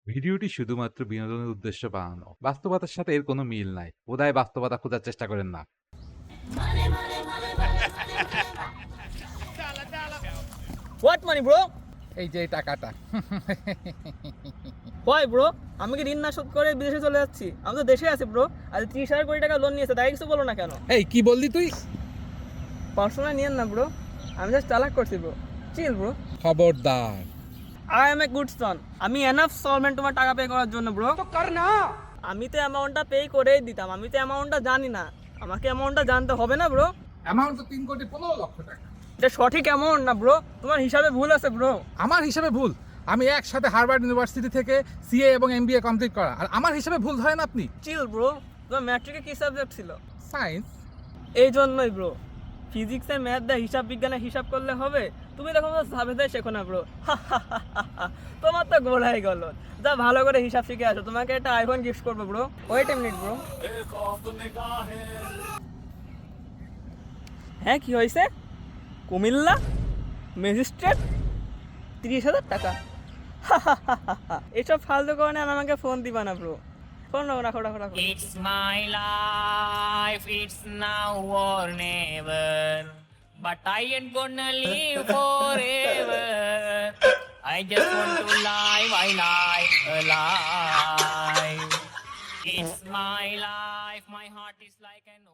ভিডিওটি শুধুমাত্র বিনোদনের উদ্দেশ্যে বানানো। বাস্তবতার সাথে এর কোনো মিল নাই। বোধহয় বাস্তবতা খোঁজার চেষ্টা করেন না। What money bro? এই যে এই টাকাটা। হয় ব্রো, আমি কি ঋণ না শোধ করে বিদেশে চলে যাচ্ছি? আমি তো দেশে আছি ব্রো। আর 30,000 কোটি টাকা লোন নিয়েছে, তাই কিছু বলো না কেন? এই কি বললি তুই? পার্সোনাল নিয়েন না ব্রো, আমি জাস্ট চালাক করছি ব্রো। Chill bro. খবরদার। I am a good son. আমি এনাফ সলভেন্ট তোমার টাকা পে করার জন্য ব্রো। তো কর না। আমি তো অ্যামাউন্টটা পে করেই দিতাম, আমি তো অ্যামাউন্টটা জানি না। আমাকে অ্যামাউন্টটা জানতে হবে না ব্রো? অ্যামাউন্ট তো 3,15,00,000 টাকা। এটা সঠিক অ্যামাউন্ট না ব্রো, তোমার হিসাবে ভুল আছে ব্রো। আমার হিসাবে ভুল? আমি একসাথে হার্ভার্ড ইউনিভার্সিটি থেকে সিএ এবং এমবিএ কমপ্লিট করা, আর আমার হিসাবে ভুল ধরেন আপনি? Chill bro. তোমার ম্যাট্রিকে কি সাবজেক্ট ছিল? সায়েন্স। এই জন্যই ব্রো, ফিজিক্সের ম্যাথ দিয়ে হিসাব বিজ্ঞানে হিসাব করলে হবে? তুমি দেখো সাবেদাই শেখো না ব্রো। তোমার তো গোড়াই গেল। যা ভালো করে হিসাব শিখে আসো, তোমাকে একটা আইফোন গিফট করবো bro. Wait a minute bro. হ্যাঁ, কি হয়েছে? কুমিল্লা ম্যাজিস্ট্রেট 30,000 টাকা? এসব ফালতু কারণে আমাকে ফোন দিবা না ব্রো। ফোন রাখো রাখো রাখো রাখো। It's my life, it's now or never. But I ain't gonna live forever. I just want to live, I live alive. It's my life, my heart is like an